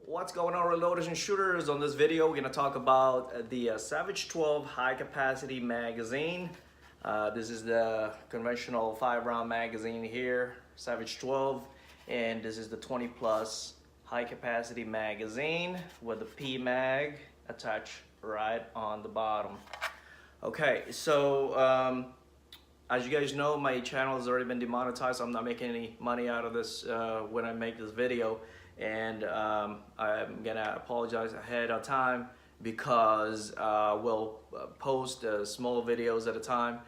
What's going on, reloaders and shooters? On this video, we're going to talk about the Savage 12 high capacity magazine. This is the conventional 5-round magazine here, Savage 12, and this is the 20 plus high capacity magazine with the Pmag attached right on the bottom. Okay, so as you guys know, my channel has already been demonetized, so I'm not making any money out of this when I make this video. And I'm gonna apologize ahead of time because we'll post small videos at a time.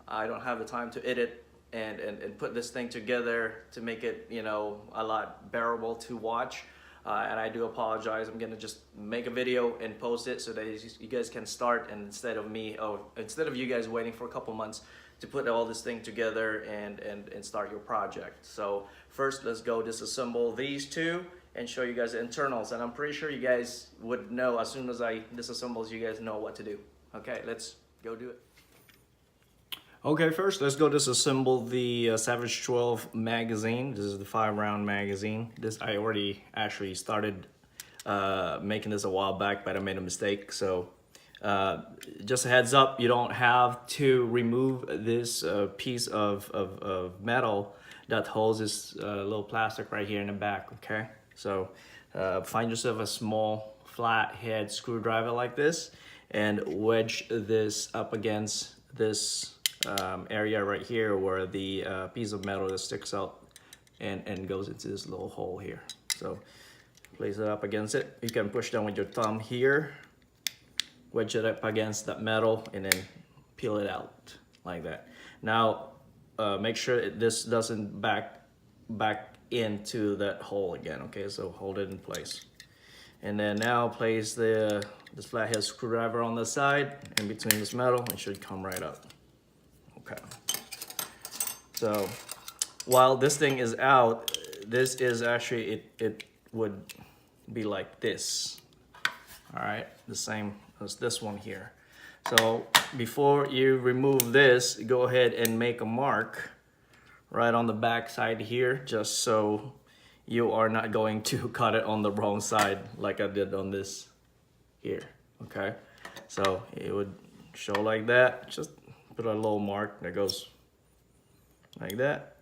I don't have the time to edit and put this thing together to make it, you know, a lot bearable to watch. And I do apologize. I'm gonna just make a video and post it so that you guys can start, and instead of you guys waiting for a couple months to put all this thing together and start your project. So first, let's go disassemble these two and show you guys the internals. And I'm pretty sure you guys would know as soon as I disassemble, you guys know what to do. Okay, let's go do it. Okay, first let's go disassemble the Savage 12 magazine. This is the 5-round magazine. This I already actually started making this a while back, but I made a mistake. So just a heads up, you don't have to remove this piece of metal that holds this little plastic right here in the back, okay? So find yourself a small flat head screwdriver like this and wedge this up against this area right here where the piece of metal that sticks out and goes into this little hole here. So place it up against it. You can push down with your thumb here, wedge it up against that metal, and then peel it out like that. Now make sure this doesn't back into that hole again. Okay, so hold it in place, and then now place this flathead screwdriver on the side in between this metal. It should come right up. Okay, so while this thing is out, this is actually it would be like this. All right, the same as this one here. So before you remove this, go ahead and make a mark right on the back side here, just so you are not going to cut it on the wrong side like I did on this here. Okay, so it would show like that. Just put a little mark that goes like that,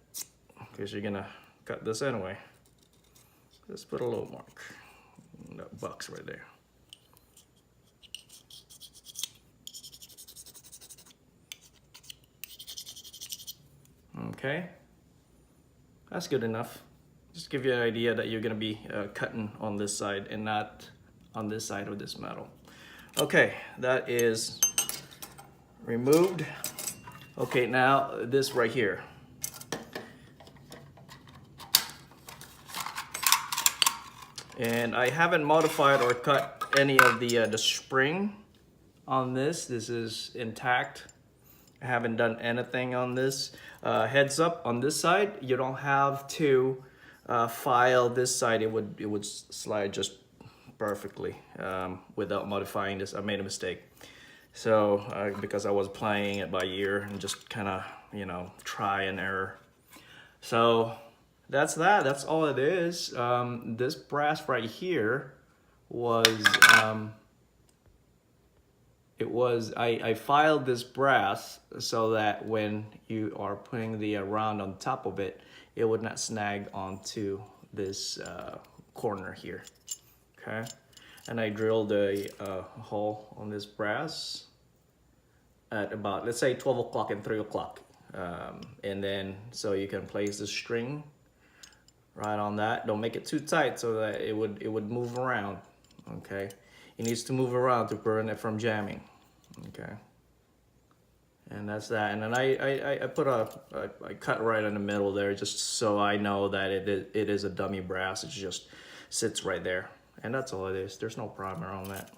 because you're gonna cut this anyway. Just put a little mark, that box right there. Okay, that's good enough. Just give you an idea that you're gonna be cutting on this side and not on this side of this metal. Okay, that is removed. Okay, now this right here. And I haven't modified or cut any of the spring on this. This is intact. I haven't done anything on this. Heads up on this side, you don't have to file this side. It would slide just perfectly without modifying this. I made a mistake. So because I was playing it by ear and just kind of, you know, try and error. So that's that. That's all it is. This brass right here was I filed this brass so that when you are putting the round on top of it, it would not snag onto this corner here. Okay, and I drilled a hole on this brass at about, let's say 12 o'clock and 3 o'clock, and then so you can place the string right on that. Don't make it too tight so that it would move around. Okay, it needs to move around to prevent it from jamming. Okay, and that's that. And then I put I cut right in the middle there, just so I know that it is a dummy brass. It just sits right there, and that's all it is. There's no primer on that.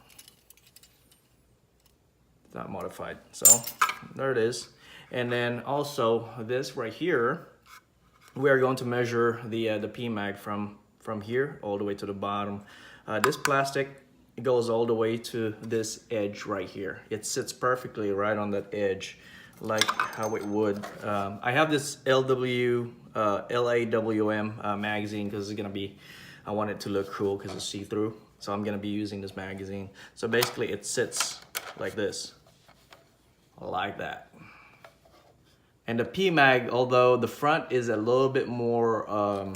It's not modified, so there it is. And then also this right here, we are going to measure the Pmag from here all the way to the bottom. This plastic, it goes all the way to this edge right here. It sits perfectly right on that edge, like how it would. I have this LAWM magazine because it's gonna be I want it to look cool because it's see-through. So I'm gonna be using this magazine. So basically it sits like this, like that. And the Pmag, although the front is a little bit more,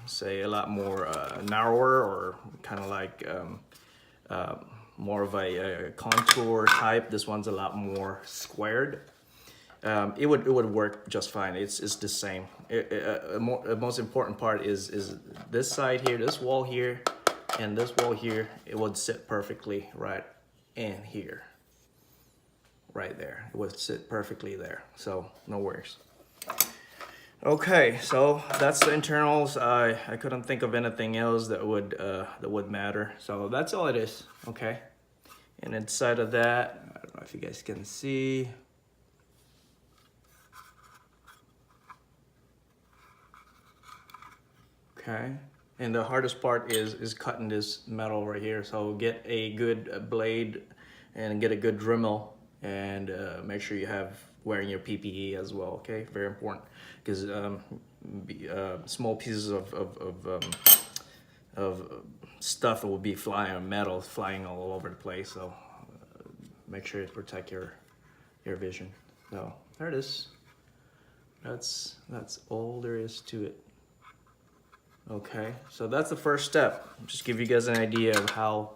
say a lot more narrower, or kind of like more of a contour type. This one's a lot more squared. It would work just fine. It's the same. The most important part is this side here, this wall here, and this wall here. It would sit perfectly right in here, right there. It would sit perfectly there. So no worries. Okay, so that's the internals. I couldn't think of anything else that would matter. So that's all it is. Okay, and inside of that, I don't know if you guys can see. Okay, and the hardest part is cutting this metal right here. So get a good blade and get a good Dremel, and make sure you have wearing your PPE as well. Okay, very important, because small pieces of stuff will be flying, metal flying all over the place. So make sure you protect your vision. So there it is. That's all there is to it. Okay, so that's the first step. Just give you guys an idea of how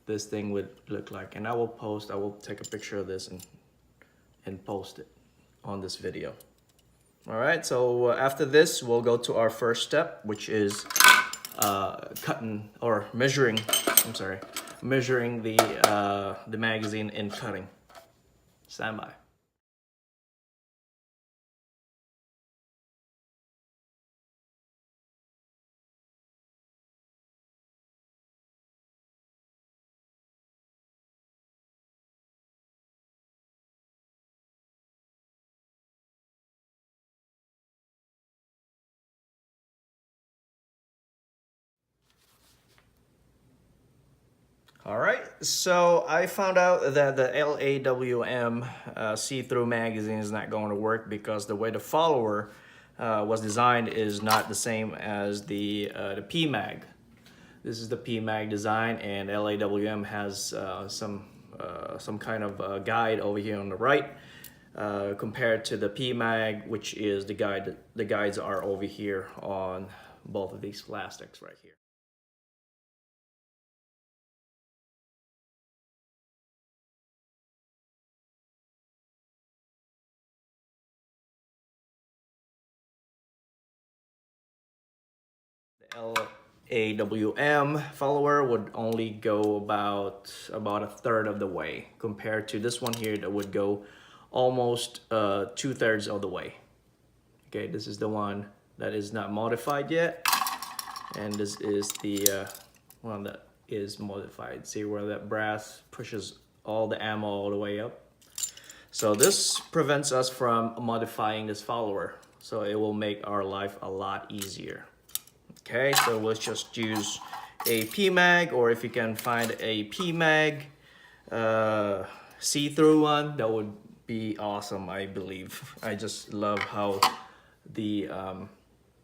this thing would look like. And I will take a picture of this and post it on this video. All right, so after this, we'll go to our first step, which is cutting or measuring, measuring the magazine and cutting. Stand by. All right, so I found out that the LAWM see-through magazine is not going to work because the way the follower was designed is not the same as the Pmag. This is the Pmag Design, and LAWM has some kind of guide over here on the right, compared to the Pmag, which is the guide. The guides are over here on both of these plastics right here. LAWM follower would only go about a third of the way, compared to this one here that would go almost 2/3 of the way. Okay, this is the one that is not modified yet, and this is the one that is modified. See where that brass pushes all the ammo all the way up? So this prevents us from modifying this follower, so it will make our life a lot easier. Okay, so let's just use a Pmag, or if you can find a Pmag see-through one, that would be awesome, I believe. I just love how the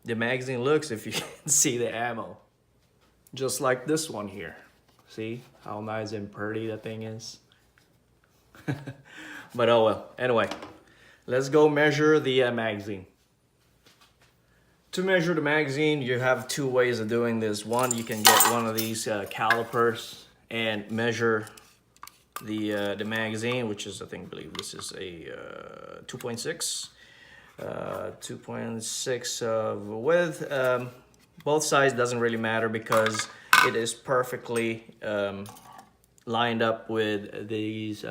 magazine looks if you can see the ammo. Just like this one here. See how nice and pretty that thing is? But oh well. Anyway, let's go measure the magazine. To measure the magazine, you have two ways of doing this. One, you can get one of these calipers and measure the magazine, which is, I believe this is a 2.6. 2.6 of width. Both sides doesn't really matter because it is perfectly lined up with these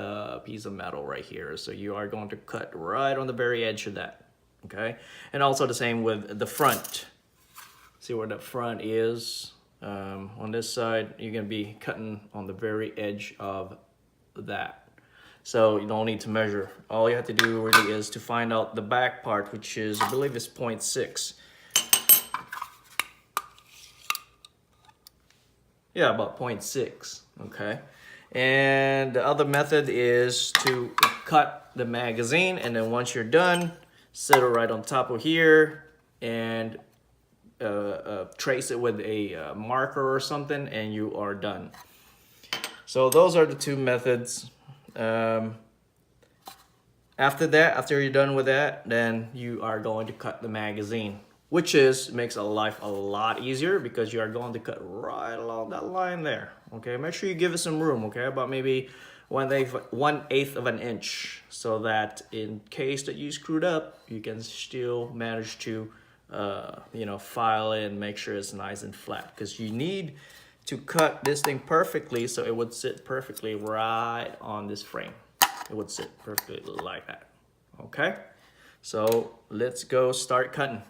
piece of metal right here. So you are going to cut right on the very edge of that. Okay, and also the same with the front. See where the front is? On this side, you're gonna be cutting on the very edge of that. So you don't need to measure. All you have to do really is to find out the back part, which is, I believe, is 0.6. Yeah, about 0.6. Okay, and the other method is to cut the magazine, and then once you're done, set it right on top of here and trace it with a marker or something, and you are done. So those are the two methods. After that, after you're done with that, then you are going to cut the magazine, which makes life a lot easier because you are going to cut right along that line there. Okay, make sure you give it some room, okay, about maybe 1/8 of an inch, so that in case that you screwed up, you can still manage to you know, file it and make sure it's nice and flat, because you need to cut this thing perfectly so it would sit perfectly right on this frame. It would sit perfectly like that. Okay, so let's go start cutting.